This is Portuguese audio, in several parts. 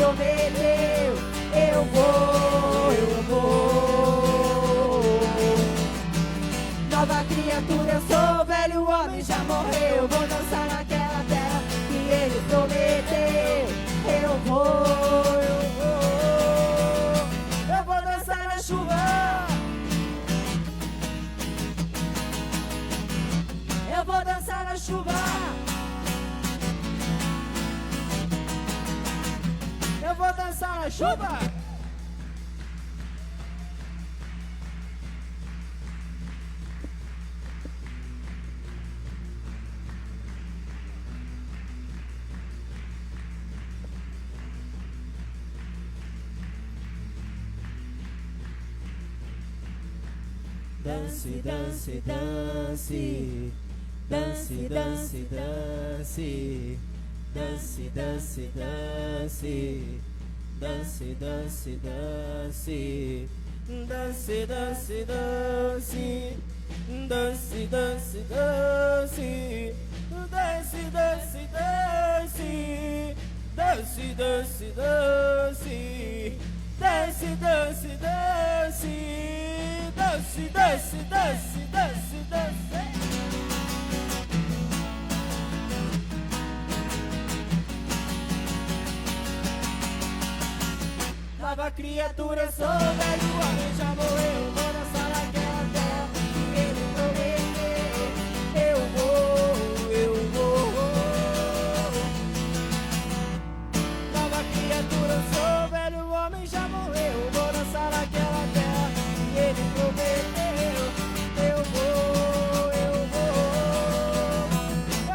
prometeu, eu vou. Nova criatura eu sou, velho homem já morreu. Vou dançar naquela terra que ele prometeu, eu vou. Eu vou dançar na chuva. Eu vou dançar na chuva. Eu vou dançar na chuva. Dance, dance, dance. Dance, dance, dance. Dance, dance, dance. Dance, dance, dance. Dance, dance, dance. Dance, dance, dance. Dance, dance, dance. Dance, dance, dance. Dance, dance, dance. Dance, dance, dance, dance, dance. Nova criatura eu sou, velho homem já morreu. Vou dançar naquela terra que ele prometeu, eu vou. Nova criatura eu sou, velho homem já morreu. Vou dançar naquela terra que ele prometeu, eu vou.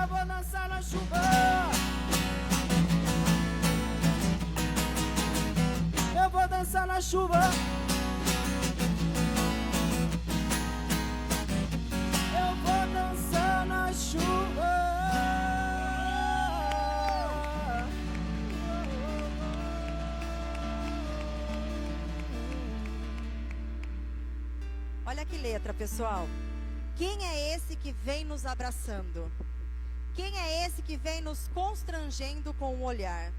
Eu vou dançar na chuva. Eu vou dançar na chuva. Eu vou dançar na chuva. Olha que letra, pessoal. Quem é esse que vem nos abraçando? Quem é esse que vem nos constrangendo com o olhar?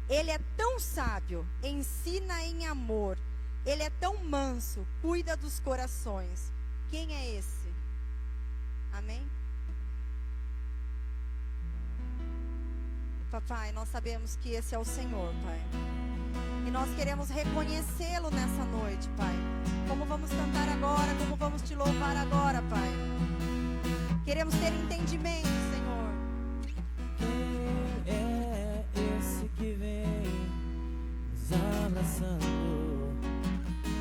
Ele é tão sábio, ensina em amor. Ele é tão manso, cuida dos corações. Quem é esse? Amém? Papai, nós sabemos que esse é o Senhor, Pai. E nós queremos reconhecê-lo nessa noite, Pai. Como vamos cantar agora, como vamos te louvar agora, Pai. Queremos ter entendimento, Senhor. Quem é esse que vem nos abraçando?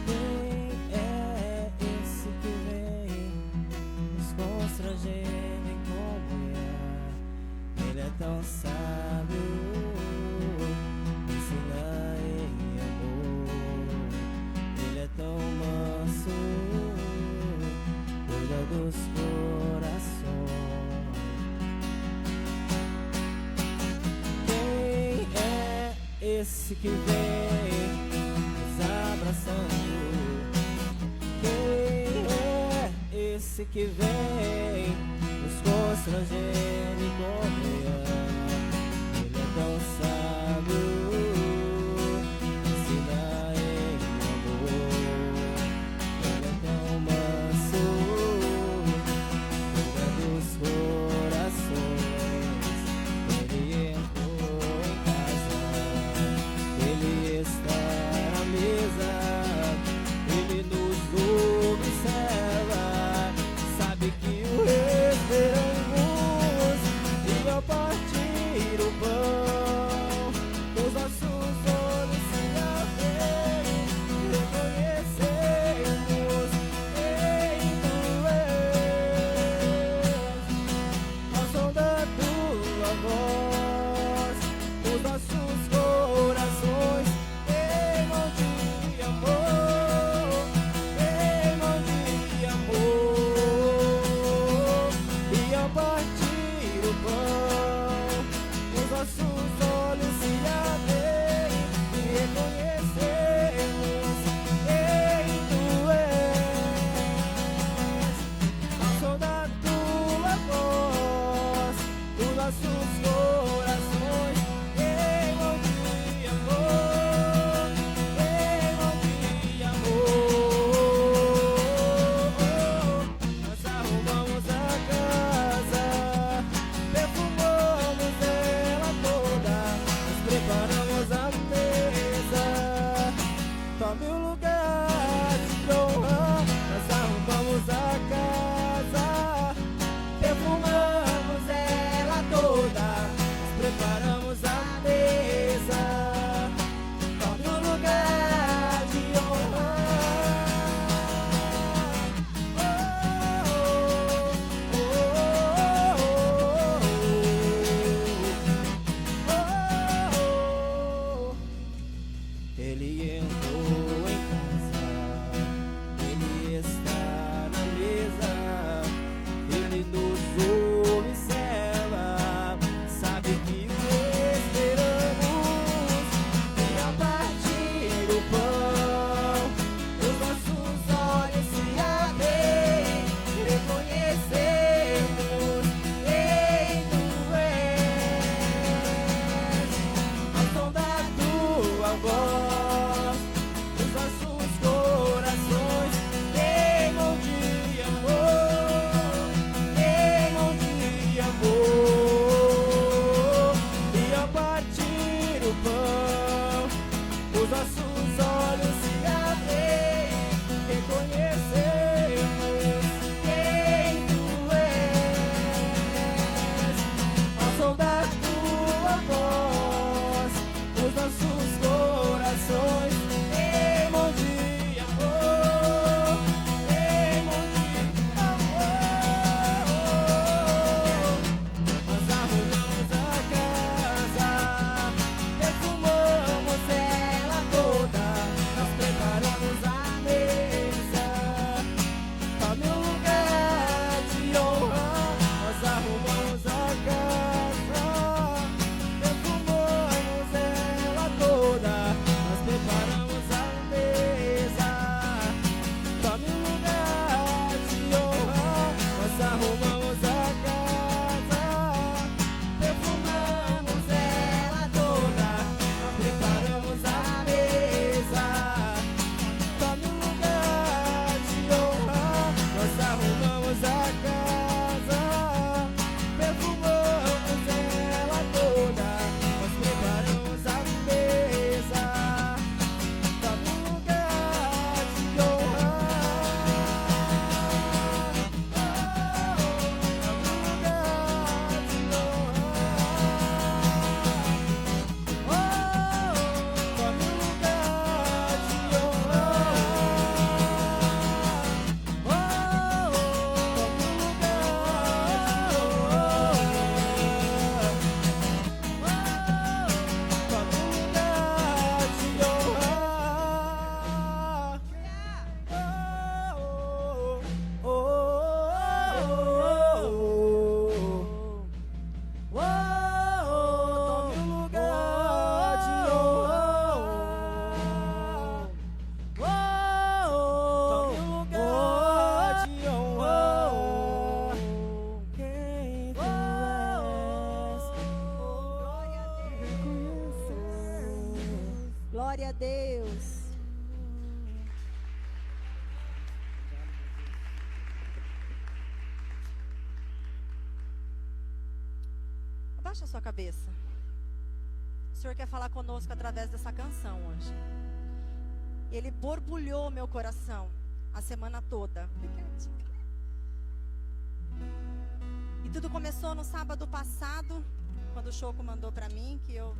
Quem é esse que vem nos constrangendo em comunhão? Ele é tão sábio, ensina em amor. Ele é tão manso, cuida dos corações. Quem é esse que vem nos abraçando? Quem é esse que vem nos constrangendo em comunhão? Ele é tão sábio, ensina em amor. Ele é tão manso, cuida dos corações. Ele entrou em casa, ele está à mesa, ele nos observa, sabe que o esperamos e ao partir o pão, os nossos olhos se abrem, reconhecemos quem tu és. Ao som da tua voz, os nossos corações queimam de amor, queimam de amor. Nós arrumamos a casa, perfumamos ela toda, nós preparamos a mesa, tome um lugar de honra. Nós arrumamos a casa, perfumamos ela toda, nós preparamos a mesa, tome um lugar de honra. Nós arrumamos a casa, perfumamos ela toda, nós preparamos a mesa, tome um lugar de honra. Nós arrumamos a casa, perfumamos ela toda, nós preparamos a mesa, tome um lugar de honra. Glória a Deus. Abaixa a sua cabeça. O Senhor quer falar conosco através dessa canção hoje. Ele borbulhou meu coração a semana toda. E tudo começou no sábado passado, quando o Choco mandou pra mim que eu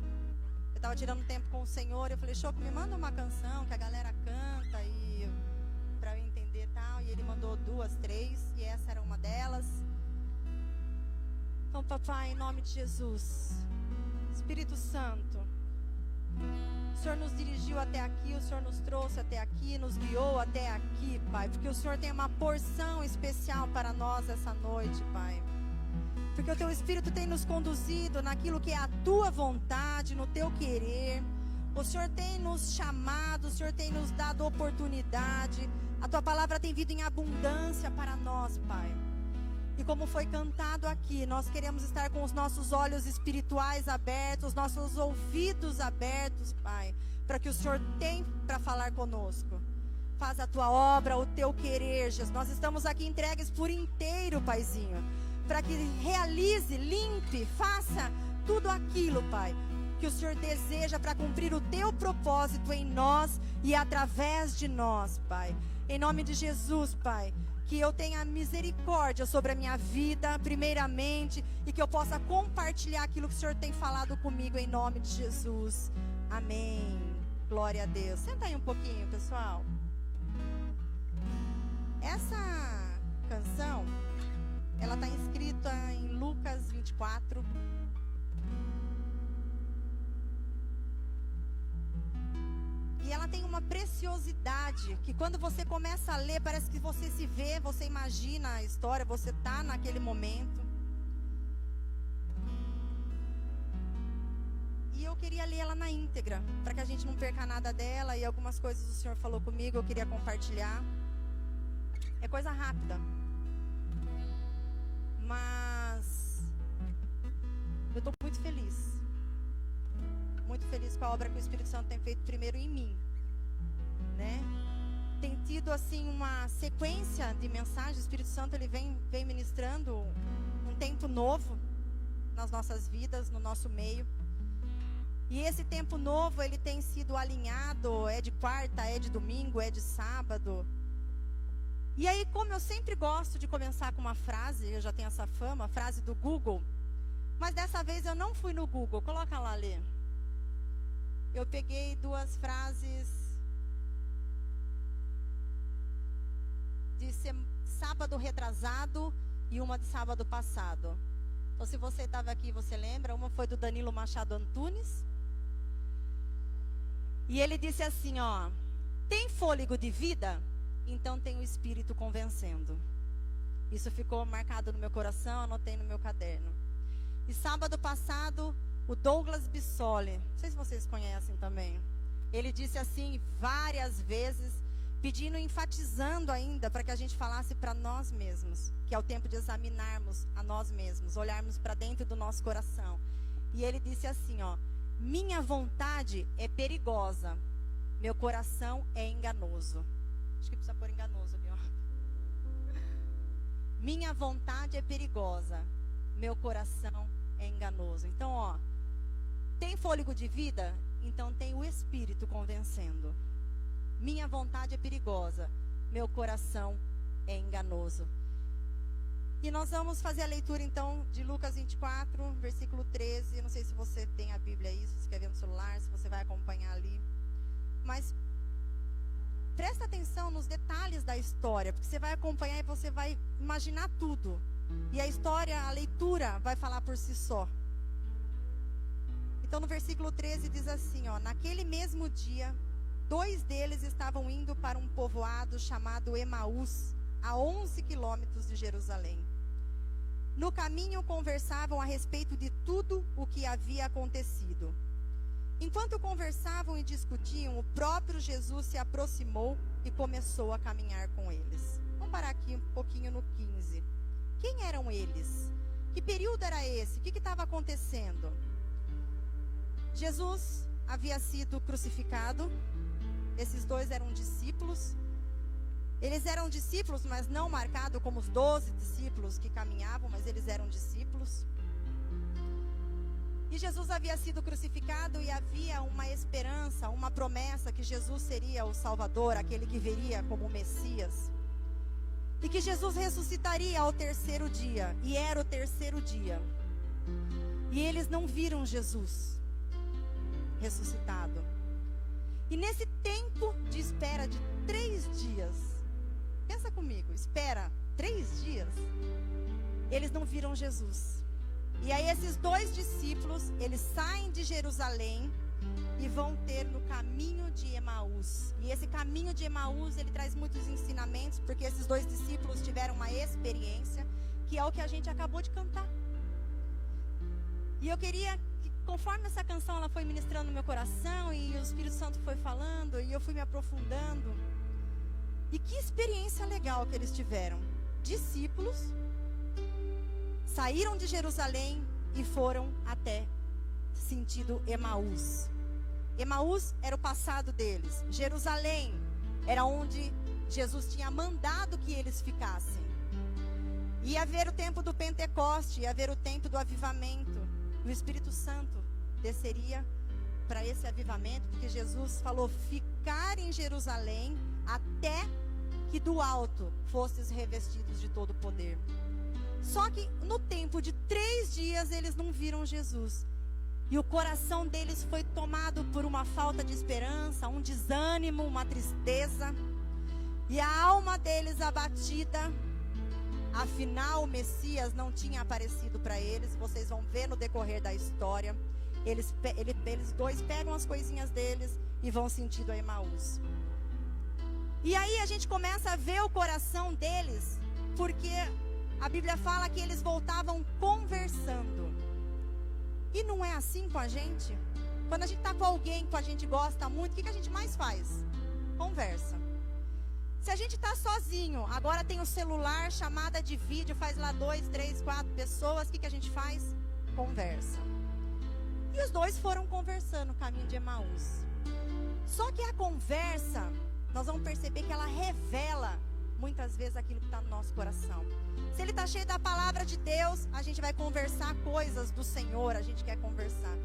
estava tirando tempo com o Senhor. Eu falei: Choco, me manda uma canção que a galera canta e pra eu entender e tal. E ele mandou 2, 3 e essa era uma delas. Então, papai, em nome de Jesus, Espírito Santo, o Senhor nos dirigiu até aqui, o Senhor nos trouxe até aqui, nos guiou até aqui, Pai, porque o Senhor tem uma porção especial para nós essa noite, Pai. Porque o Teu Espírito tem nos conduzido naquilo que é a Tua vontade, no Teu querer. O Senhor tem nos chamado, o Senhor tem nos dado oportunidade. A Tua palavra tem vindo em abundância para nós, Pai. E como foi cantado aqui, nós queremos estar com os nossos olhos espirituais abertos, os nossos ouvidos abertos, Pai, para que o Senhor tem para falar conosco. Faz a Tua obra, o Teu querer, Jesus. Nós estamos aqui entregues por inteiro, Paizinho, para que realize, limpe, faça tudo aquilo, Pai, que o Senhor deseja para cumprir o Teu propósito em nós e através de nós, Pai. Em nome de Jesus, Pai, que eu tenha misericórdia sobre a minha vida, primeiramente, e que eu possa compartilhar aquilo que o Senhor tem falado comigo, em nome de Jesus. Amém. Glória a Deus. Senta aí um pouquinho, pessoal. Essa canção, ela está inscrita em Lucas 24. E ela tem uma preciosidade que quando você começa a ler, parece que você se vê, você imagina a história, você está naquele momento. E eu queria ler ela na íntegra, para que a gente não perca nada dela. E algumas coisas o Senhor falou comigo, eu queria compartilhar. É coisa rápida. Mas eu estou muito feliz. Muito feliz com a obra que o Espírito Santo tem feito primeiro em mim, né? Tem tido assim uma sequência de mensagens. O Espírito Santo ele vem ministrando um tempo novo nas nossas vidas, no nosso meio. E esse tempo novo, ele tem sido alinhado, é de quarta, é de domingo, é de sábado. E aí, como eu sempre gosto de começar com uma frase, eu já tenho essa fama, a frase do Google. Mas dessa vez eu não fui no Google, coloca lá, Lê. Eu peguei 2 frases de sábado retrasado e uma de sábado passado. Então, se você estava aqui, você lembra? Uma foi do Danilo Machado Antunes. E ele disse assim, ó: tem fôlego de vida? Então tem o Espírito convencendo. Isso ficou marcado no meu coração, anotei no meu caderno. E sábado passado, o Douglas Bissoli, não sei se vocês conhecem também, ele disse assim várias vezes, pedindo, enfatizando ainda, para que a gente falasse para nós mesmos, que é o tempo de examinarmos a nós mesmos, olharmos para dentro do nosso coração. E ele disse assim, ó: minha vontade é perigosa, meu coração é enganoso. Acho que precisa pôr enganoso ali, ó. Minha vontade é perigosa, meu coração é enganoso. Então, ó, tem fôlego de vida? Então tem o Espírito convencendo. Minha vontade é perigosa, meu coração é enganoso. E nós vamos fazer a leitura então de Lucas 24, versículo 13. Eu não sei se você tem a Bíblia aí, se você quer ver no celular, se você vai acompanhar ali. Mas presta atenção nos detalhes da história, porque você vai acompanhar e você vai imaginar tudo. E a história, a leitura vai falar por si só. Então no versículo 13 diz assim, ó: naquele mesmo dia, 2 deles estavam indo para um povoado chamado Emaús, a 11 quilômetros de Jerusalém. No caminho conversavam a respeito de tudo o que havia acontecido. Enquanto conversavam e discutiam, o próprio Jesus se aproximou e começou a caminhar com eles. Vamos parar aqui um pouquinho no 15. Quem eram eles? Que período era esse? O que estava acontecendo? Jesus havia sido crucificado. Esses 2 eram discípulos. Eles eram discípulos, mas não marcados como os 12 discípulos que caminhavam, mas eles eram discípulos. E Jesus havia sido crucificado e havia uma esperança, uma promessa que Jesus seria o Salvador, aquele que viria como o Messias. E que Jesus ressuscitaria ao 3º dia. E era o 3º dia. E eles não viram Jesus ressuscitado. E nesse tempo de espera de 3 dias, pensa comigo, espera 3 dias, eles não viram Jesus. E aí esses 2 discípulos, eles saem de Jerusalém e vão ter no caminho de Emaús. E esse caminho de Emaús, ele traz muitos ensinamentos, porque esses 2 discípulos tiveram uma experiência, que é o que a gente acabou de cantar. E eu queria que, conforme essa canção ela foi ministrando no meu coração, e o Espírito Santo foi falando, e eu fui me aprofundando. E que experiência legal que eles tiveram. Discípulos saíram de Jerusalém e foram até sentido Emaús. Emaús era o passado deles. Jerusalém era onde Jesus tinha mandado que eles ficassem. Ia haver o tempo do Pentecoste, ia haver o tempo do avivamento. O Espírito Santo desceria para esse avivamento, porque Jesus falou: ficar em Jerusalém até que do alto fostes revestidos de todo o poder. Só que no tempo de 3 dias eles não viram Jesus. E o coração deles foi tomado por uma falta de esperança, um desânimo, uma tristeza. E a alma deles abatida. Afinal, o Messias não tinha aparecido para eles. Vocês vão ver no decorrer da história. Eles 2 pegam as coisinhas deles e vão sentido a Emaús. E aí a gente começa a ver o coração deles, porque a Bíblia fala que eles voltavam conversando. E não é assim com a gente? Quando a gente está com alguém que a gente gosta muito, o que a gente mais faz? Conversa. Se a gente está sozinho, agora tem o celular, chamada de vídeo, faz lá 2, 3, 4 pessoas, o que a gente faz? Conversa. E os 2 foram conversando no caminho de Emaús. Só que a conversa, nós vamos perceber que ela revela muitas vezes aquilo que está no nosso coração. Se ele está cheio da palavra de Deus, a gente vai conversar coisas do Senhor, a gente quer conversar.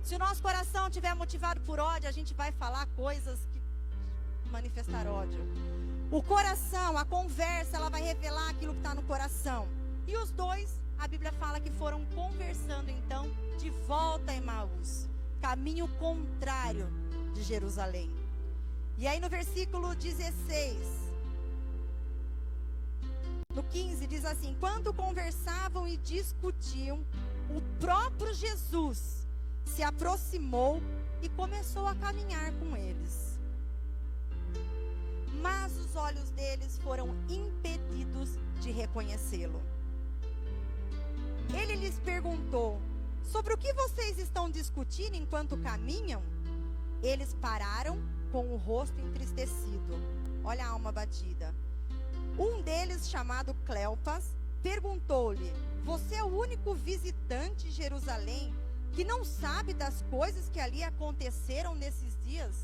Se o nosso coração estiver motivado por ódio, a gente vai falar coisas que manifestar ódio. O coração, a conversa, ela vai revelar aquilo que está no coração. E os dois, a Bíblia fala que foram conversando então de volta a Emaús, caminho contrário de Jerusalém. E aí no versículo 16, no 15 diz assim: enquanto conversavam e discutiam, o próprio Jesus se aproximou e começou a caminhar com eles. Mas os olhos deles foram impedidos de reconhecê-lo. Ele lhes perguntou: sobre o que vocês estão discutindo enquanto caminham? Eles pararam com o rosto entristecido. Olha a alma batida. Um deles, chamado Cleopas, perguntou-lhe: você é o único visitante de Jerusalém que não sabe das coisas que ali aconteceram nesses dias?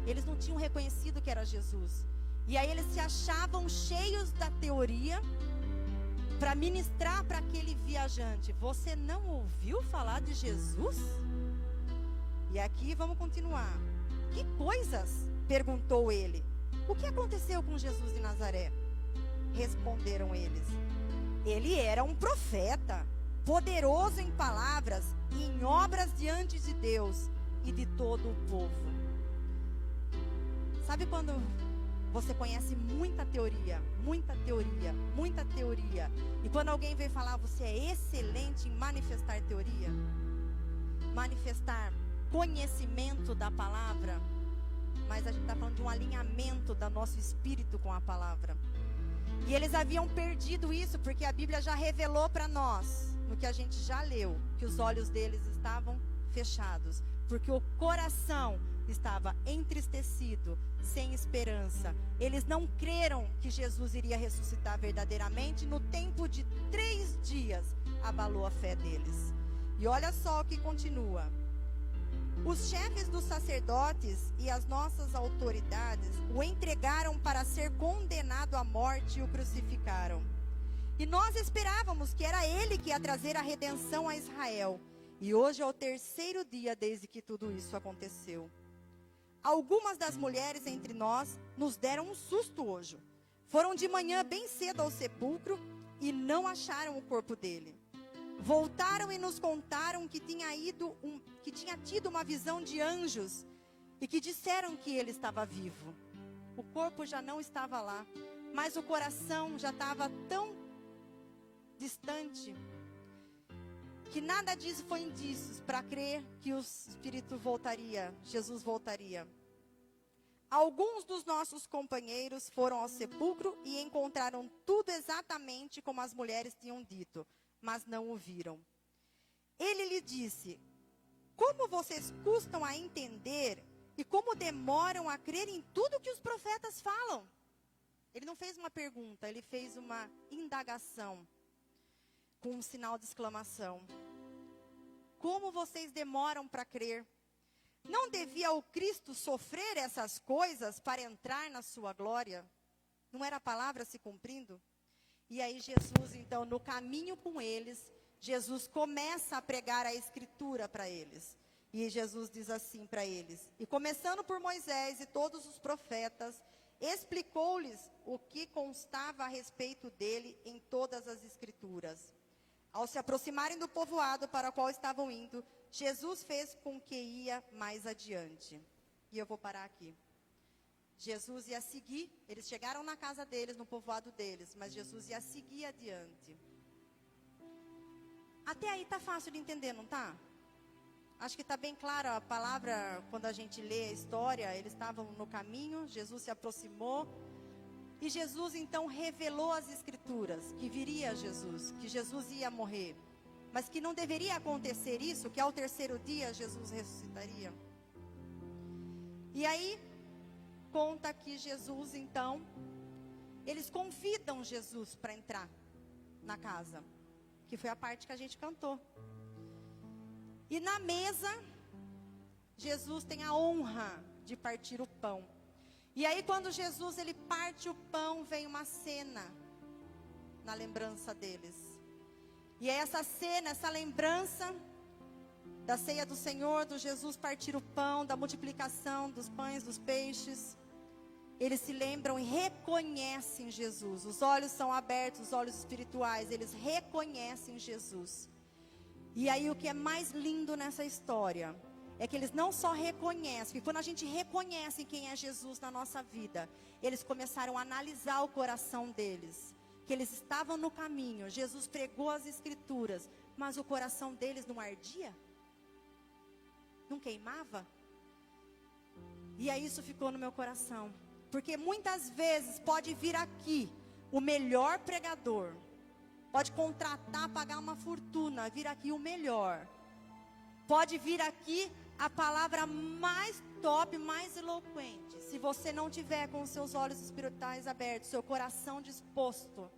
Eles não tinham reconhecido que era Jesus. E aí eles se achavam cheios da teoria para ministrar para aquele viajante: você não ouviu falar de Jesus? E aqui vamos continuar. Que coisas? Perguntou ele. O que aconteceu com Jesus de Nazaré? Responderam eles: ele era um profeta, poderoso em palavras e em obras diante de Deus e de todo o povo. Sabe quando você conhece muita teoria, muita teoria, muita teoria, e quando alguém vem falar, você é excelente em manifestar teoria, manifestar conhecimento da palavra, mas a gente está falando de um alinhamento do nosso espírito com a palavra. E eles haviam perdido isso, porque a Bíblia já revelou para nós, no que a gente já leu, que os olhos deles estavam fechados, porque o coração estava entristecido, sem esperança. Eles não creram que Jesus iria ressuscitar verdadeiramente. No tempo de 3 dias, abalou a fé deles. E olha só o que continua. Os chefes dos sacerdotes e as nossas autoridades o entregaram para ser condenado à morte e o crucificaram. E nós esperávamos que era ele que ia trazer a redenção a Israel. E hoje é o 3º dia desde que tudo isso aconteceu. Algumas das mulheres entre nós nos deram um susto hoje. Foram de manhã bem cedo ao sepulcro e não acharam o corpo dele. Voltaram e nos contaram que tinha tido uma visão de anjos e que disseram que ele estava vivo. O corpo já não estava lá, mas o coração já estava tão distante que nada disso foi indícios para crer que o Espírito voltaria, Jesus voltaria. Alguns dos nossos companheiros foram ao sepulcro e encontraram tudo exatamente como as mulheres tinham dito, mas não o viram. Ele lhe disse: como vocês custam a entender e como demoram a crer em tudo que os profetas falam? Ele não fez uma pergunta, ele fez uma indagação, com um sinal de exclamação. Como vocês demoram para crer? Não devia o Cristo sofrer essas coisas para entrar na sua glória? Não era a palavra se cumprindo? E aí Jesus, então, no caminho com eles, Jesus começa a pregar a escritura para eles. E Jesus diz assim para eles: e começando por Moisés e todos os profetas, explicou-lhes o que constava a respeito dele em todas as escrituras. Ao se aproximarem do povoado para o qual estavam indo, Jesus fez com que ia mais adiante. E eu vou parar aqui. Jesus ia seguir, eles chegaram na casa deles, no povoado deles, mas Jesus ia seguir adiante. Até aí tá fácil de entender, não tá? Acho que está bem clara a palavra, quando a gente lê a história. Eles estavam no caminho, Jesus se aproximou. E Jesus então revelou as escrituras, que viria Jesus, que Jesus ia morrer. Mas que não deveria acontecer isso, que ao 3º dia Jesus ressuscitaria. E aí, conta que Jesus então, eles convidam Jesus para entrar na casa. Que foi a parte que a gente cantou. E na mesa, Jesus tem a honra de partir o pão. E aí quando Jesus ele parte o pão, vem uma cena na lembrança deles. E é essa cena, essa lembrança, da ceia do Senhor, do Jesus partir o pão, da multiplicação dos pães, dos peixes, eles se lembram e reconhecem Jesus. Os olhos são abertos, os olhos espirituais, eles reconhecem Jesus. E aí o que é mais lindo nessa história é que eles não só reconhecem, porque quando a gente reconhece quem é Jesus na nossa vida, eles começaram a analisar o coração deles, que eles estavam no caminho, Jesus pregou as escrituras, mas o coração deles não ardia? Não queimava? E aí isso ficou no meu coração, porque muitas vezes pode vir aqui o melhor pregador, pode contratar, pagar uma fortuna, vir aqui o melhor, pode vir aqui a palavra mais top, mais eloquente. Se você não tiver com os seus olhos espirituais abertos, seu coração disposto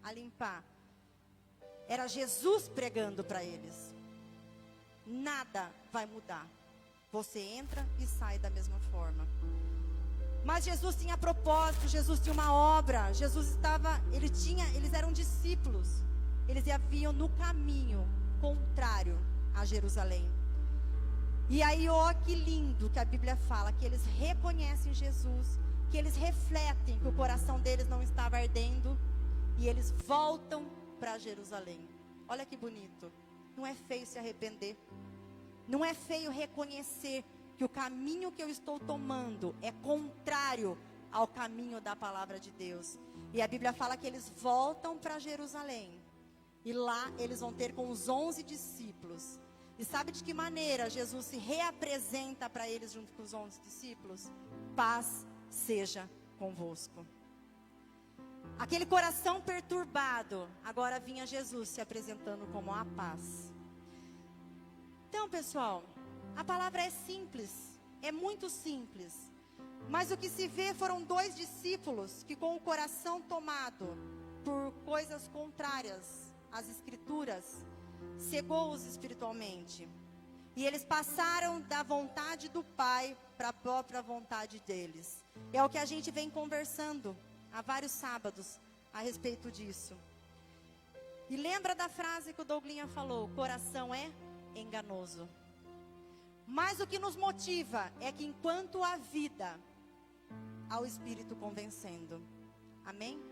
a limpar, era Jesus pregando para eles, nada vai mudar. Você entra e sai da mesma forma. Mas Jesus tinha propósito, Jesus tinha uma obra, eles eram discípulos, eles haviam no caminho contrário a Jerusalém. E aí, ó, que lindo que a Bíblia fala, que eles reconhecem Jesus, que eles refletem que o coração deles não estava ardendo, e eles voltam para Jerusalém. Olha que bonito. Não é feio se arrepender, não é feio reconhecer que o caminho que eu estou tomando é contrário ao caminho da palavra de Deus. E a Bíblia fala que eles voltam para Jerusalém, e lá eles vão ter com os 11 discípulos. E sabe de que maneira Jesus se reapresenta para eles junto com os 11 discípulos? Paz seja convosco. Aquele coração perturbado, agora vinha Jesus se apresentando como a paz. Então, pessoal, a palavra é simples, é muito simples. Mas o que se vê foram 2 discípulos que, com o coração tomado por coisas contrárias às escrituras, cegou-os espiritualmente. E eles passaram da vontade do Pai para a própria vontade deles. É o que a gente vem conversando há vários sábados a respeito disso. E lembra da frase que o Douglinha falou: o coração é enganoso. Mas o que nos motiva é que enquanto há vida, há o Espírito convencendo. Amém?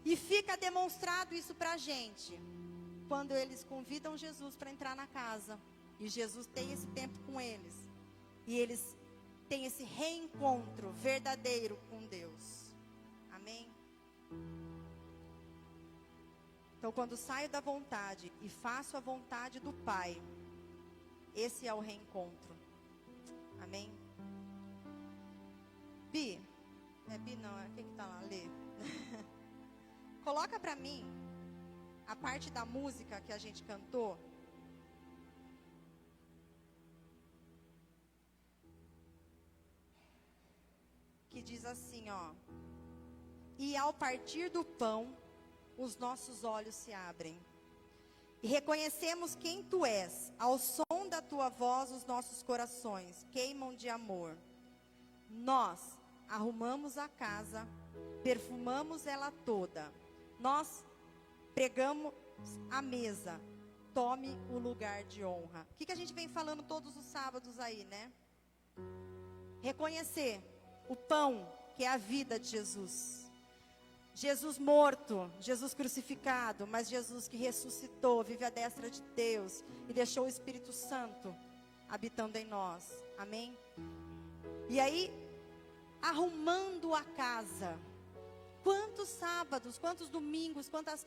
E fica demonstrado isso para a gente quando eles convidam Jesus para entrar na casa, e Jesus tem esse tempo com eles, e eles têm esse reencontro verdadeiro com Deus. Amém? Então, quando saio da vontade e faço a vontade do Pai, esse é o reencontro. Amém? Bi, Bi não, é quem que tá lá? Lê. Coloca para mim a parte da música que a gente cantou. Que diz assim, ó: e ao partir do pão, os nossos olhos se abrem, e reconhecemos quem tu és. Ao som da tua voz, os nossos corações queimam de amor. Nós arrumamos a casa, perfumamos ela toda. Nós pregamos a mesa, tome o lugar de honra. O que a gente vem falando todos os sábados aí, né? Reconhecer o pão, que é a vida de Jesus. Jesus morto, Jesus crucificado, mas Jesus que ressuscitou, vive à destra de Deus e deixou o Espírito Santo habitando em nós. Amém? E aí, arrumando a casa. Quantos sábados, quantos domingos, quantas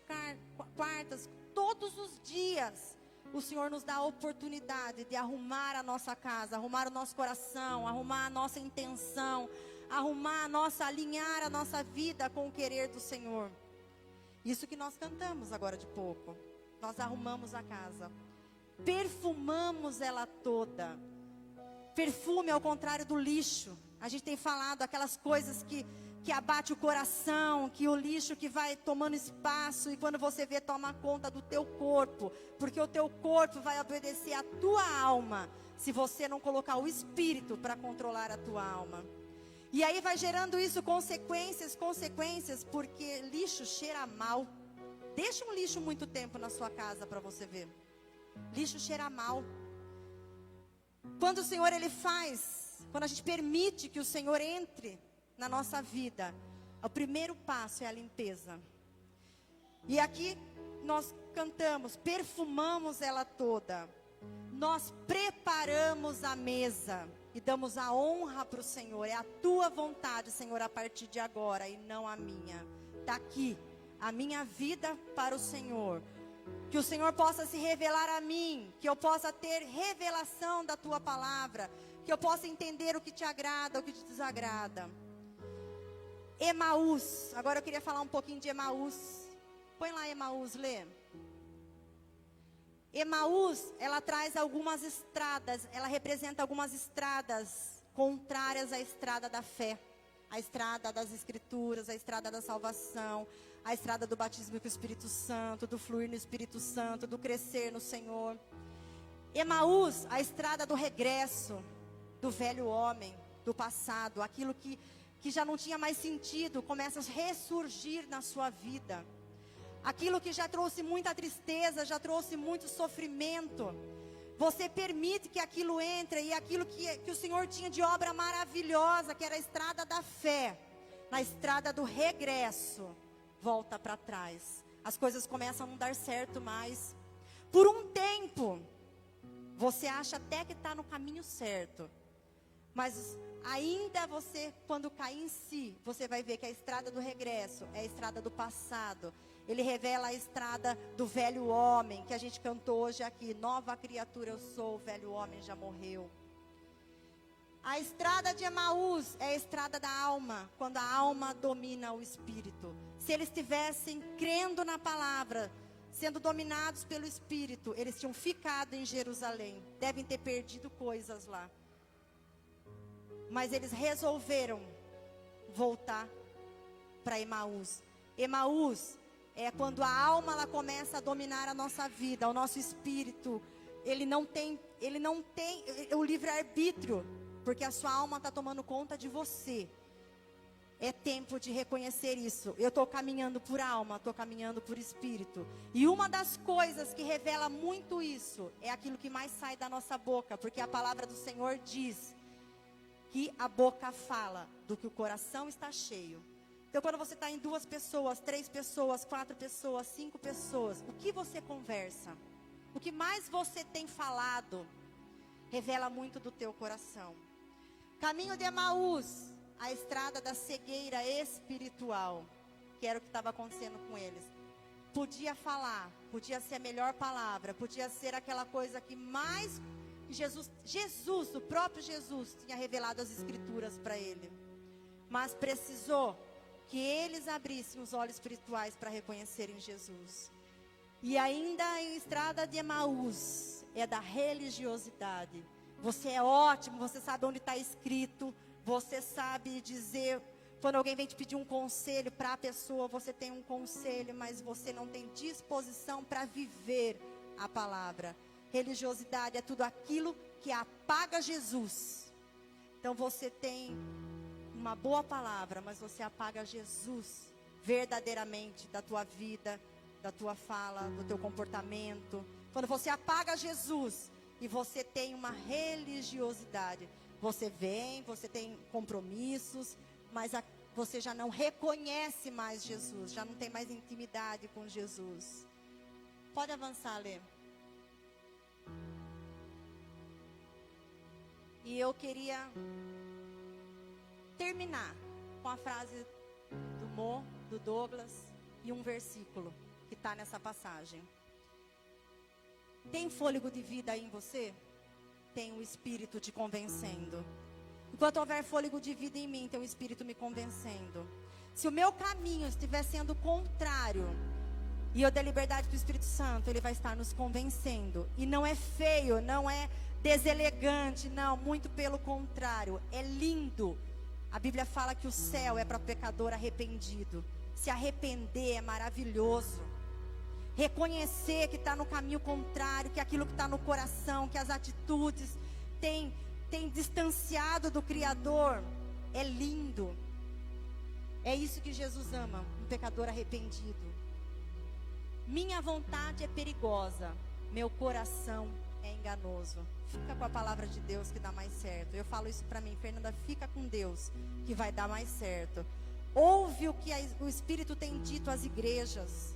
quartas, todos os dias, o Senhor nos dá a oportunidade de arrumar a nossa casa, arrumar o nosso coração, arrumar a nossa intenção, alinhar a nossa vida com o querer do Senhor. Isso que nós cantamos agora de pouco. Nós arrumamos a casa, perfumamos ela toda. Perfume ao contrário do lixo. A gente tem falado aquelas coisas que abate o coração, que o lixo que vai tomando espaço, e quando você vê, toma conta do teu corpo, porque o teu corpo vai obedecer à tua alma, se você não colocar o Espírito para controlar a tua alma. E aí vai gerando isso consequências, porque lixo cheira mal, Deixa um lixo muito tempo na sua casa para você ver. Lixo cheira mal. Quando o Senhor Ele faz, quando a gente permite que o Senhor entre na nossa vida, o primeiro passo é a limpeza. E aqui nós cantamos, perfumamos ela toda. Nós preparamos a mesa e damos a honra para o Senhor. É a tua vontade, Senhor, a partir de agora e não a minha. Está aqui a minha vida para o Senhor. Que o Senhor possa se revelar a mim, que eu possa ter revelação da tua palavra, que eu possa entender o que te agrada, o que te desagrada. Emaús, agora eu queria falar um pouquinho de Emaús. Põe lá Emaús, lê. Emaús, ela traz algumas estradas, ela representa algumas estradas contrárias à estrada da fé. A estrada das escrituras, a estrada da salvação, a estrada do batismo com o Espírito Santo, do fluir no Espírito Santo, do crescer no Senhor. Emaús, a estrada do regresso, do velho homem, do passado, aquilo que já não tinha mais sentido, começa a ressurgir na sua vida. Aquilo que já trouxe muita tristeza, já trouxe muito sofrimento. Você permite que aquilo entre e aquilo que o Senhor tinha de obra maravilhosa, que era a estrada da fé, na estrada do regresso, volta para trás. As coisas começam a não dar certo mais. Por um tempo, você acha até que está no caminho certo. Mas ainda você, quando cair em si, você vai ver que a estrada do regresso é a estrada do passado. Ele revela a estrada do velho homem, que a gente cantou hoje aqui. Nova criatura eu sou, o velho homem já morreu. A estrada de Emaús é a estrada da alma, quando a alma domina o espírito. Se eles estivessem crendo na palavra, sendo dominados pelo espírito, eles tinham ficado em Jerusalém. Devem ter perdido coisas lá. Mas eles resolveram voltar para Emaús. Emaús é quando a alma ela começa a dominar a nossa vida, o nosso espírito. Ele não tem o livre-arbítrio, porque a sua alma está tomando conta de você. É tempo de reconhecer isso. Eu estou caminhando por alma, estou caminhando por espírito. E uma das coisas que revela muito isso é aquilo que mais sai da nossa boca, porque a palavra do Senhor diz que a boca fala do que o coração está cheio. Então quando você está em 2 pessoas, 3 pessoas, 4 pessoas, 5 pessoas, o que você conversa? O que mais você tem falado revela muito do teu coração. Caminho de Emaús, a estrada da cegueira espiritual, que era o que estava acontecendo com eles. Podia falar, podia ser a melhor palavra, podia ser aquela coisa que mais Jesus, o próprio Jesus, tinha revelado as escrituras para ele. Mas precisou que eles abrissem os olhos espirituais para reconhecerem Jesus. E ainda em estrada de Emaús, é da religiosidade. Você é ótimo, você sabe onde está escrito, você sabe dizer, quando alguém vem te pedir um conselho para a pessoa, você tem um conselho, mas você não tem disposição para viver a palavra. Religiosidade é tudo aquilo que apaga Jesus. Então você tem uma boa palavra, mas você apaga Jesus verdadeiramente da tua vida, da tua fala, do teu comportamento. Quando você apaga Jesus e você tem uma religiosidade, você vem, você tem compromissos, mas você já não reconhece mais Jesus, já não tem mais intimidade com Jesus. Pode avançar, Lê. E eu queria terminar com a frase do Mo, do Douglas, e um versículo que está nessa passagem. Tem fôlego de vida aí em você? Tem o Espírito te convencendo. Enquanto houver fôlego de vida em mim, tem o Espírito me convencendo. Se o meu caminho estiver sendo contrário, e eu der liberdade para o Espírito Santo, Ele vai estar nos convencendo. E não é feio, não é deselegante, não, muito pelo contrário, é lindo. A Bíblia fala que o céu é para pecador arrependido. Se arrepender é maravilhoso. Reconhecer que está no caminho contrário, que aquilo que está no coração, que as atitudes tem distanciado do Criador, é lindo. É isso que Jesus ama, um pecador arrependido. Minha vontade é perigosa, meu coração é enganoso. Fica com a palavra de Deus que dá mais certo. Eu falo isso para mim, Fernanda, fica com Deus que vai dar mais certo. Ouve o que o Espírito tem dito às igrejas.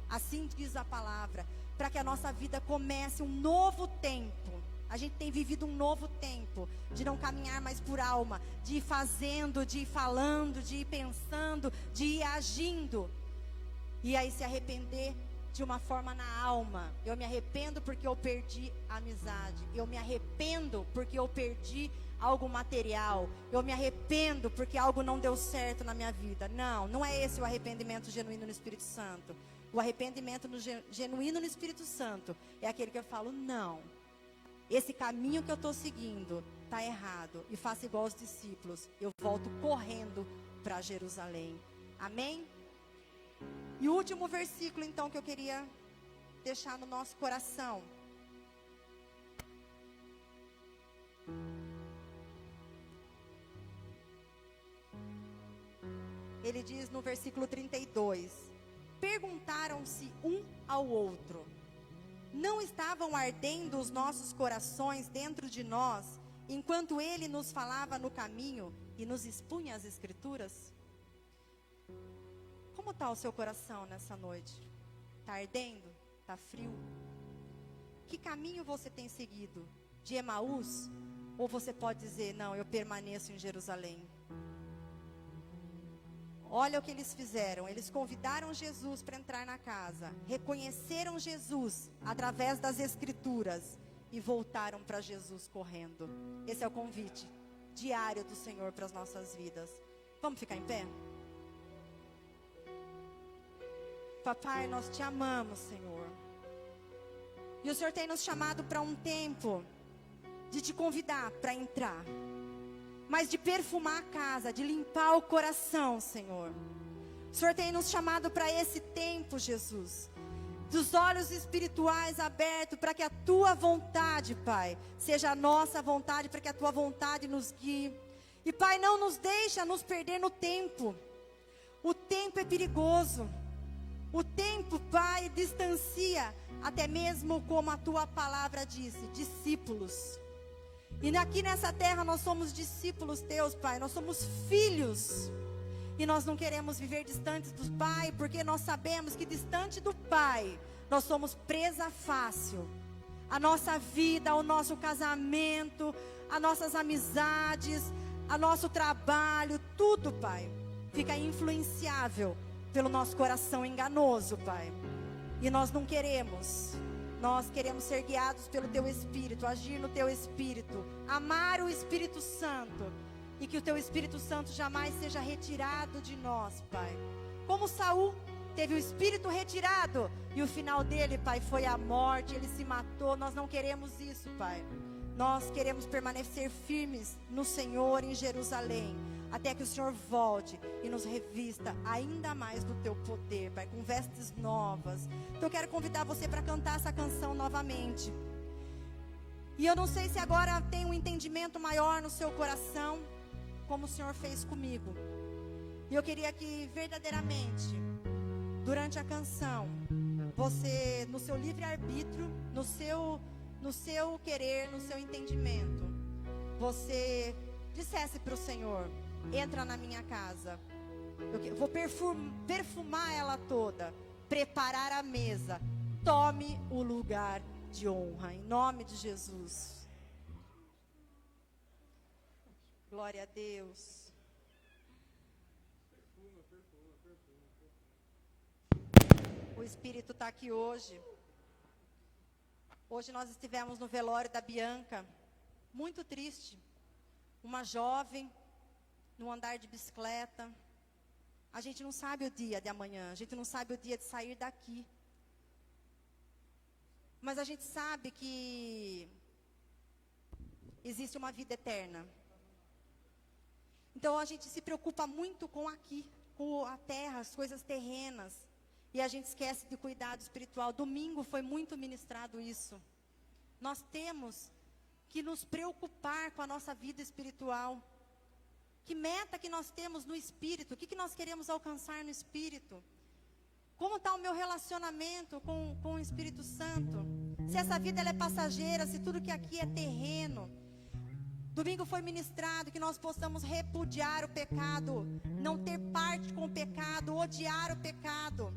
Assim diz a palavra, para que a nossa vida comece um novo tempo. A gente tem vivido um novo tempo, de não caminhar mais por alma, de ir fazendo, de ir falando, de ir pensando, de ir agindo. E aí se arrepender de uma forma na alma. Eu me arrependo porque eu perdi a amizade. Eu me arrependo porque eu perdi algo material. Eu me arrependo porque algo não deu certo na minha vida. Não, não é esse o arrependimento genuíno no Espírito Santo. O arrependimento genuíno no Espírito Santo é aquele que eu falo, não. Esse caminho que eu estou seguindo está errado. E faço igual aos discípulos. Eu volto correndo para Jerusalém. Amém? E o último versículo, então, que eu queria deixar no nosso coração. Ele diz no versículo 32. Perguntaram-se um ao outro. Não estavam ardendo os nossos corações dentro de nós, enquanto ele nos falava no caminho e nos expunha as Escrituras? Como está o seu coração nessa noite? Está ardendo? Está frio? Que caminho você tem seguido? De Emaús? Ou você pode dizer, não, eu permaneço em Jerusalém? Olha o que eles fizeram. Eles convidaram Jesus para entrar na casa. Reconheceram Jesus através das Escrituras. E voltaram para Jesus correndo. Esse é o convite diário do Senhor para as nossas vidas. Vamos ficar em pé? Papai, nós te amamos, Senhor. E o Senhor tem nos chamado para um tempo de te convidar para entrar. Mas de perfumar a casa, de limpar o coração, Senhor. O Senhor tem nos chamado para esse tempo, Jesus. Dos olhos espirituais abertos, para que a Tua vontade, Pai, seja a nossa vontade, para que a Tua vontade nos guie. E, Pai, não nos deixa nos perder no tempo. O tempo é perigoso. O tempo, Pai, distancia, até mesmo como a Tua palavra disse, discípulos. E aqui nessa terra nós somos discípulos Teus, Pai, nós somos filhos. E nós não queremos viver distantes do Pai, porque nós sabemos que distante do Pai, nós somos presa fácil. A nossa vida, o nosso casamento, as nossas amizades, o nosso trabalho, tudo, Pai, fica influenciável pelo nosso coração enganoso, Pai. E nós não queremos. Nós queremos ser guiados pelo Teu Espírito, agir no Teu Espírito, amar o Espírito Santo, e que o Teu Espírito Santo jamais seja retirado de nós, Pai. Como Saul teve o Espírito retirado, e o final dele, Pai, foi a morte, ele se matou. Nós não queremos isso, Pai. Nós queremos permanecer firmes no Senhor em Jerusalém, até que o Senhor volte e nos revista ainda mais do Teu poder, Pai, com vestes novas. Então eu quero convidar você para cantar essa canção novamente. E eu não sei se agora tem um entendimento maior no seu coração, como o Senhor fez comigo. E eu queria que verdadeiramente, durante a canção, você, no seu livre-arbítrio, no seu querer, no seu entendimento, você dissesse para o Senhor: entra na minha casa, eu vou perfumar ela toda, preparar a mesa, tome o lugar de honra, em nome de Jesus. Glória a Deus. O Espírito está aqui hoje. Hoje nós estivemos no velório da Bianca, muito triste. Uma jovem, no andar de bicicleta. A gente não sabe o dia de amanhã, a gente não sabe o dia de sair daqui. Mas a gente sabe que existe uma vida eterna. Então a gente se preocupa muito com aqui, com a terra, as coisas terrenas. E a gente esquece de cuidado espiritual. Domingo foi muito ministrado isso. Nós temos que nos preocupar com a nossa vida espiritual. Que meta que nós temos no espírito? O que nós queremos alcançar no espírito? Como está o meu relacionamento com o Espírito Santo? Se essa vida ela é passageira, se tudo que aqui é terreno. Domingo foi ministrado que nós possamos repudiar o pecado, não ter parte com o pecado, odiar o pecado.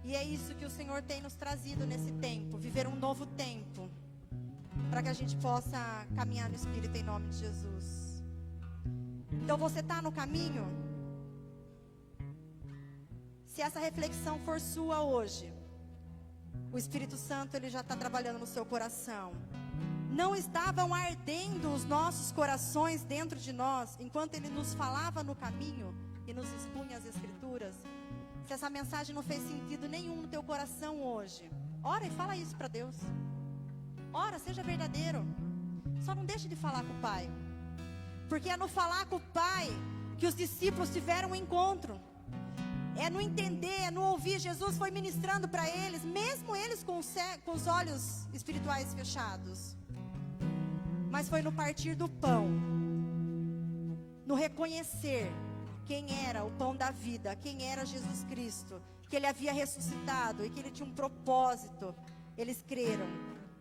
E é isso que o Senhor tem nos trazido nesse tempo, viver um novo tempo, para que a gente possa caminhar no Espírito em nome de Jesus. Então você está no caminho? Se essa reflexão for sua hoje, o Espírito Santo ele já está trabalhando no seu coração. Não estavam ardendo os nossos corações dentro de nós, enquanto Ele nos falava no caminho e nos expunha as Escrituras? Se essa mensagem não fez sentido nenhum no teu coração hoje, ora e fala isso para Deus. Ora, seja verdadeiro. Só não deixe de falar com o Pai, porque é no falar com o Pai que os discípulos tiveram um encontro. É no entender, é no ouvir. Jesus foi ministrando para eles, mesmo eles com os olhos espirituais fechados. Mas foi no partir do pão, no reconhecer quem era o pão da vida, quem era Jesus Cristo, que Ele havia ressuscitado e que Ele tinha um propósito. Eles creram,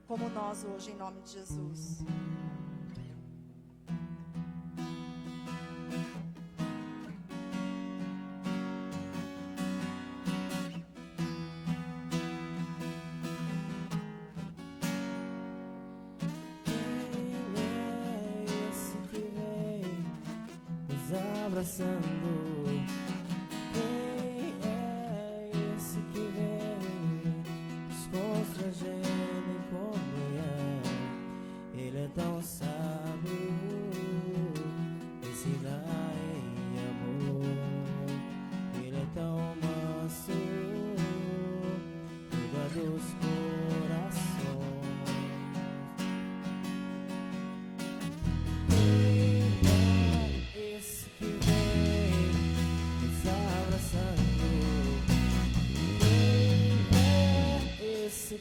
como nós hoje, em nome de Jesus. Abraçando. Quem é esse que vem nos constrangendo em comunhão? Ele é tão sábio, ensina em amor. Ele é tão manso, cuida dos corações.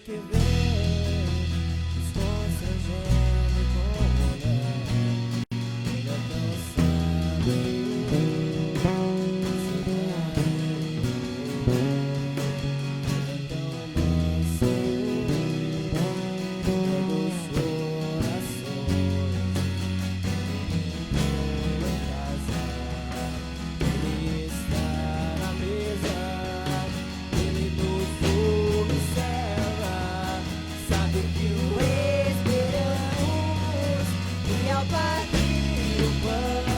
Que vem nos constrangendo com olhar. Ele é tão sábio, ele é tão manso, dos corações. Ele em casa, ele está na mesa, ele nos observa. Sabe que o esperamos e ao partir o pão,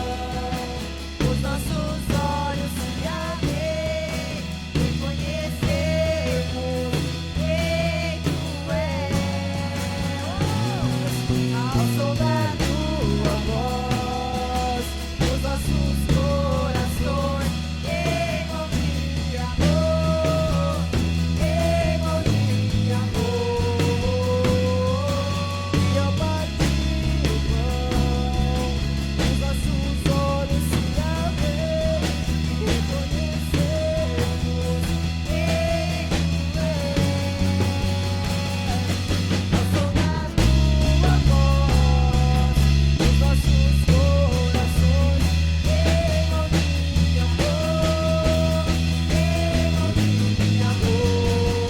os nossos olhos se abrem e conhecemos quem tu és. Ao som da tua voz, os nossos corações queimam de amor, queimam de amor. E ao partir o pão, os nossos olhos se abrem e reconhecemos quem tu és. Ao som da tua voz, os nossos corações queimam de amor, queimam de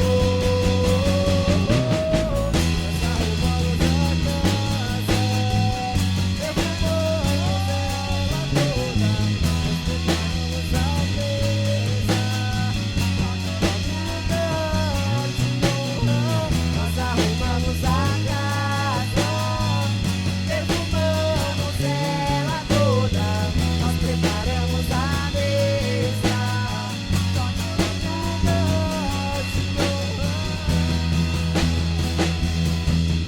nós arrumamos a casa, perfumamos ela toda, nós preparamos a mesa, só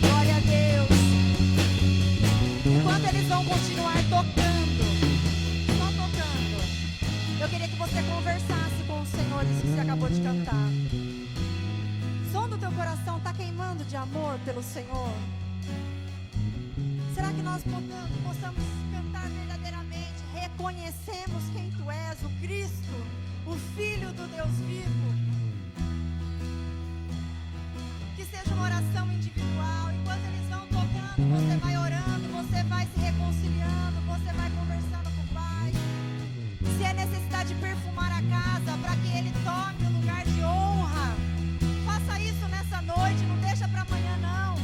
glória a Deus. Enquanto eles vão continuar tocando, só tocando, eu queria que você conversasse com o Senhor isso que você acabou de cantar. O som do teu coração está queimando de amor pelo Senhor? Será que nós possamos cantar verdadeiramente? Reconhecemos quem tu és, o Cristo, o Filho do Deus vivo. Que seja uma oração individual. Enquanto eles vão tocando, você vai orando, você vai se reconciliando, você vai conversando com o Pai. Se é necessidade necessidade de perfumar a casa para que Ele tome o lugar de honra. Faça isso nessa noite, não deixa para amanhã não.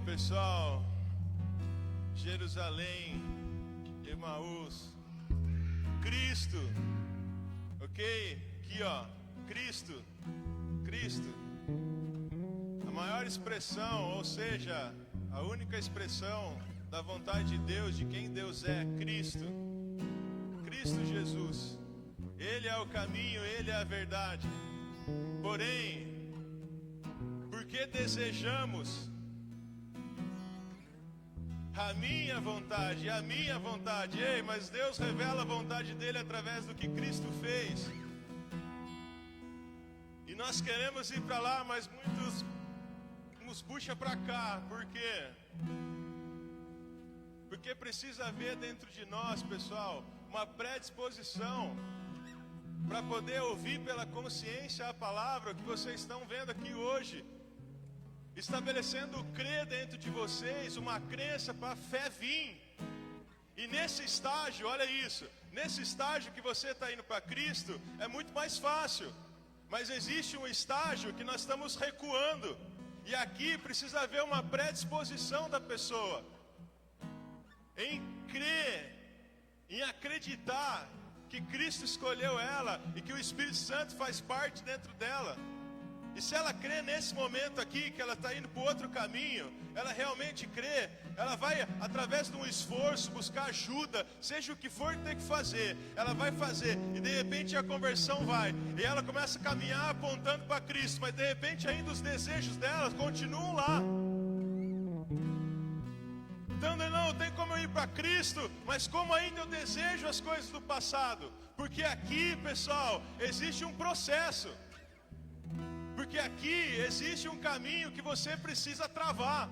Pessoal, Jerusalém, Emaús, Cristo, ok? Aqui ó, Cristo. A maior expressão, ou seja, a única expressão da vontade de Deus, de quem Deus é, Cristo. Cristo Jesus. Ele é o caminho, Ele é a verdade. Porém, porque desejamos a minha vontade, ei, mas Deus revela a vontade dele através do que Cristo fez. E nós queremos ir para lá, mas muitos nos puxa para cá. Por quê? Porque precisa haver dentro de nós, pessoal, uma predisposição para poder ouvir pela consciência a palavra que vocês estão vendo aqui hoje. Estabelecendo o crer dentro de vocês, uma crença para a fé vir. E nesse estágio, olha isso, nesse estágio que você está indo para Cristo, é muito mais fácil. Mas existe um estágio que nós estamos recuando. E aqui precisa haver uma predisposição da pessoa em crer, em acreditar que Cristo escolheu ela e que o Espírito Santo faz parte dentro dela. E se ela crê nesse momento aqui, que ela está indo para outro caminho, ela realmente crê, ela vai, através de um esforço, buscar ajuda, seja o que for ter que fazer, ela vai fazer, e de repente a conversão vai, e ela começa a caminhar apontando para Cristo, mas de repente ainda os desejos dela continuam lá. Então não tem como eu ir para Cristo, mas como ainda eu desejo as coisas do passado, porque aqui, pessoal, existe um processo. Porque aqui existe um caminho que você precisa travar,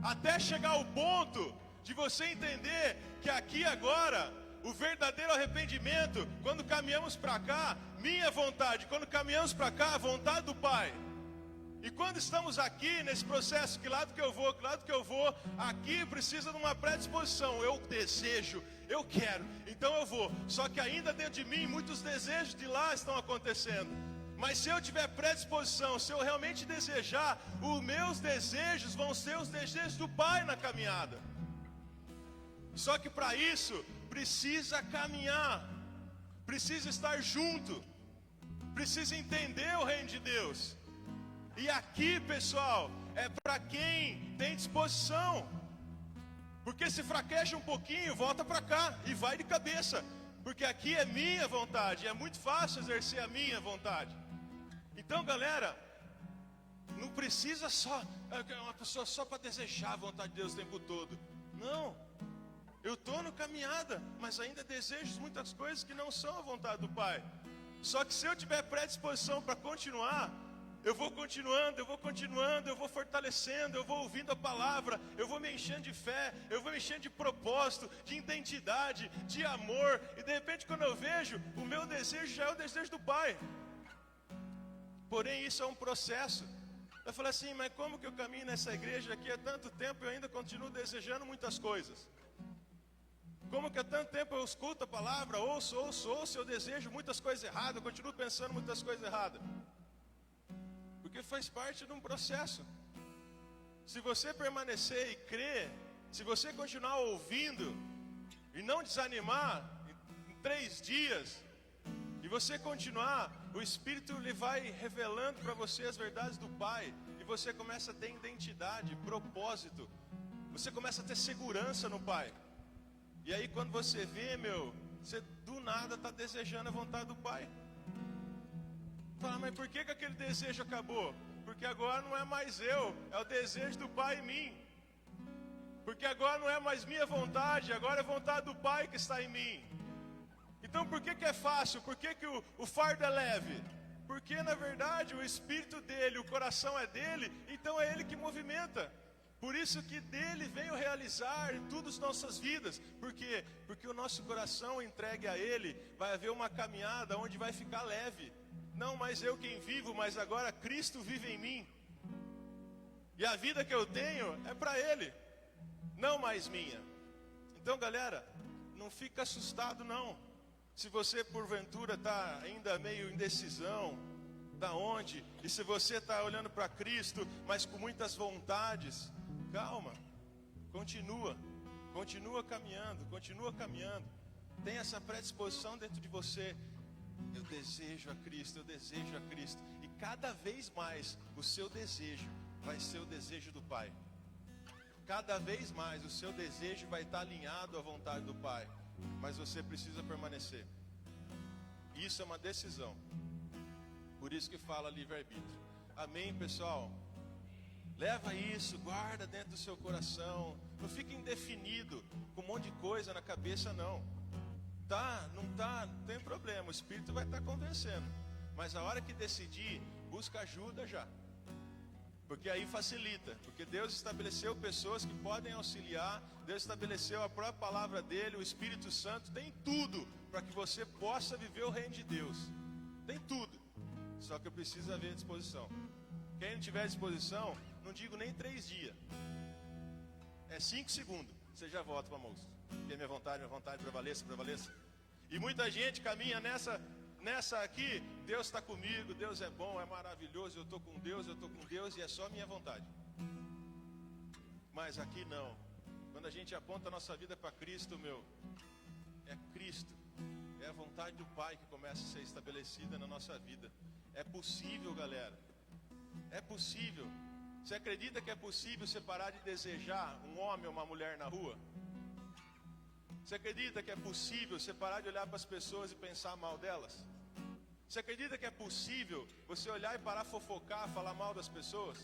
até chegar ao ponto de você entender que aqui agora, o verdadeiro arrependimento, quando caminhamos para cá, minha vontade, quando caminhamos para cá, a vontade do Pai. E quando estamos aqui, nesse processo, que lado que eu vou, aqui precisa de uma predisposição. Eu desejo, eu quero, então eu vou. Só que ainda dentro de mim, muitos desejos de lá estão acontecendo. Mas se eu tiver predisposição, se eu realmente desejar, os meus desejos vão ser os desejos do Pai na caminhada. Só que para isso, precisa caminhar, precisa estar junto, precisa entender o reino de Deus. E aqui, pessoal, é para quem tem disposição. Porque se fraqueja um pouquinho, volta para cá e vai de cabeça. Porque aqui é minha vontade, é muito fácil exercer a minha vontade. Então, galera, não precisa uma pessoa só para desejar a vontade de Deus o tempo todo. Não, eu estou no caminhada, mas ainda desejo muitas coisas que não são a vontade do Pai. Só que se eu tiver predisposição para continuar, eu vou continuando, eu vou fortalecendo, eu vou ouvindo a palavra, eu vou me enchendo de fé, eu vou me enchendo de propósito, de identidade, de amor. E de repente quando eu vejo, o meu desejo já é o desejo do Pai. Porém isso é um processo. Eu falo assim, mas como que eu caminho nessa igreja aqui há tanto tempo e eu ainda continuo desejando muitas coisas? Como que há tanto tempo eu escuto a palavra, ouço, eu desejo muitas coisas erradas, eu continuo pensando muitas coisas erradas? Porque faz parte de um processo. Se você permanecer e crer, se você continuar ouvindo e não desanimar em 3 dias, e você continuar, o Espírito lhe vai revelando para você as verdades do Pai, e você começa a ter identidade, propósito, você começa a ter segurança no Pai. E aí quando você vê, você do nada está desejando a vontade do Pai. Fala, mas por que aquele desejo acabou? Porque agora não é mais eu, é o desejo do Pai em mim. Porque agora não é mais minha vontade, agora é a vontade do Pai que está em mim. Então por que é fácil? Por que o fardo é leve? Porque na verdade o Espírito dele, o coração é dele, então é ele que movimenta. Por isso que dele vem o realizar tudo as nossas vidas. Por quê? Porque o nosso coração entregue a ele, vai haver uma caminhada onde vai ficar leve. Não mais eu quem vivo, mas agora Cristo vive em mim. E a vida que eu tenho é para Ele, não mais minha. Então, galera, não fica assustado não. Se você porventura está ainda meio indecisão, da onde? E se você está olhando para Cristo, mas com muitas vontades, calma, continua caminhando. Tem essa predisposição dentro de você. Eu desejo a Cristo. E cada vez mais o seu desejo vai ser o desejo do Pai. Cada vez mais o seu desejo vai estar alinhado à vontade do Pai. Mas você precisa permanecer. Isso é uma decisão. Por isso que fala livre-arbítrio. Amém, pessoal? Leva isso, guarda dentro do seu coração. Não fique indefinido com um monte de coisa na cabeça, não. Não tem problema, o Espírito vai estar convencendo. Mas a hora que decidir, busca ajuda já. Porque aí facilita. Porque Deus estabeleceu pessoas que podem auxiliar. Deus estabeleceu a própria palavra dele, o Espírito Santo. Tem tudo para que você possa viver o reino de Deus. Tem tudo. Só que eu preciso haver disposição. Quem não tiver disposição, não digo nem 3 dias. É 5 segundos. Você já volta para a música. Porque minha vontade, prevaleça. E muita gente caminha nessa aqui, Deus está comigo, Deus é bom, é maravilhoso, eu estou com Deus e é só minha vontade. Mas aqui não. Quando a gente aponta a nossa vida para Cristo, é Cristo. É a vontade do Pai que começa a ser estabelecida na nossa vida. É possível, galera. É possível. Você acredita que é possível você parar de desejar um homem ou uma mulher na rua? Você acredita que é possível você parar de olhar para as pessoas e pensar mal delas? Você acredita que é possível você olhar e parar de fofocar, falar mal das pessoas?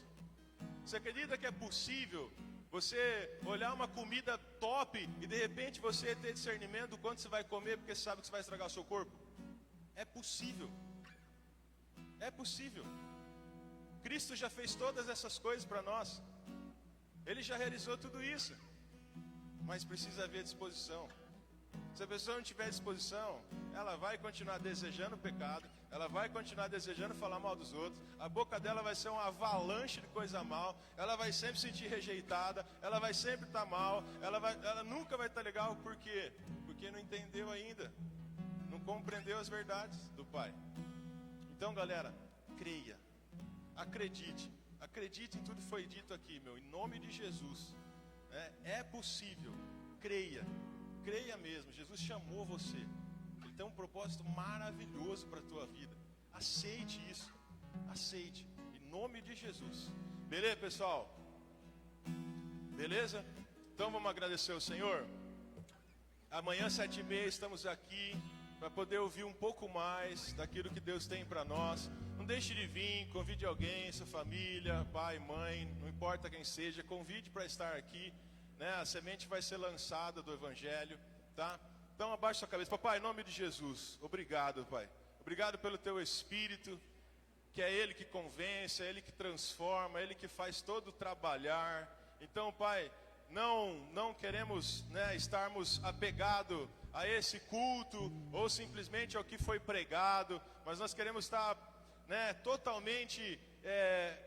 Você acredita que é possível você olhar uma comida top e de repente você ter discernimento do quanto você vai comer porque você sabe que você vai estragar o seu corpo? É possível. É possível. Cristo já fez todas essas coisas para nós. Ele já realizou tudo isso. Mas precisa haver disposição. Se a pessoa não tiver disposição, ela vai continuar desejando o pecado, ela vai continuar desejando falar mal dos outros, a boca dela vai ser uma avalanche de coisa mal, ela vai sempre se sentir rejeitada, ela vai sempre estar mal, ela nunca vai estar legal, por quê? Porque não entendeu ainda, não compreendeu as verdades do Pai. Então, galera, creia, acredite em tudo que foi dito aqui, meu, em nome de Jesus. É possível, creia mesmo. Jesus chamou você, Ele tem um propósito maravilhoso para a tua vida. Aceite isso, aceite, em nome de Jesus. Beleza, pessoal? Beleza? Então vamos agradecer ao Senhor. Amanhã 7h30 estamos aqui para poder ouvir um pouco mais daquilo que Deus tem para nós. Não deixe de vir, convide alguém, sua família, pai, mãe, não importa quem seja, convide para estar aqui, né? A semente vai ser lançada do Evangelho, tá? Então abaixe sua cabeça. Papai, em nome de Jesus, obrigado, Pai. Obrigado pelo Teu Espírito, que é Ele que convence, é Ele que transforma, é Ele que faz todo o trabalhar. Então, Pai, não queremos, né, estarmos apegados a esse culto, ou simplesmente ao que foi pregado, mas nós queremos estar, né, totalmente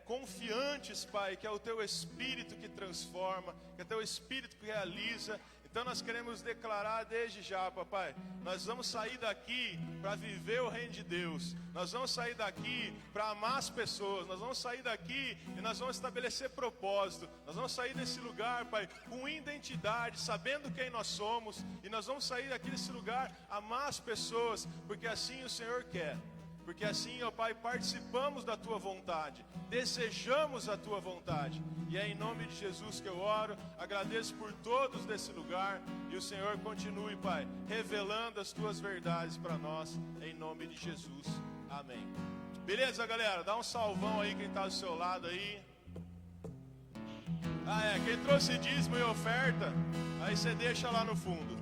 confiantes, Pai, que é o Teu Espírito que transforma, que é o Teu Espírito que realiza. Então nós queremos declarar desde já, papai, nós vamos sair daqui para viver o reino de Deus, nós vamos sair daqui para amar as pessoas, nós vamos sair daqui e nós vamos estabelecer propósito, nós vamos sair desse lugar, Pai, com identidade, sabendo quem nós somos, e nós vamos sair daqui desse lugar, amar as pessoas, porque assim o Senhor quer. Porque assim, ó Pai, participamos da Tua vontade, desejamos a Tua vontade. E é em nome de Jesus que eu oro, agradeço por todos desse lugar. E o Senhor continue, Pai, revelando as Tuas verdades para nós, em nome de Jesus. Amém. Beleza, galera? Dá um salvão aí quem está do seu lado aí. Quem trouxe dízimo e oferta, aí você deixa lá no fundo.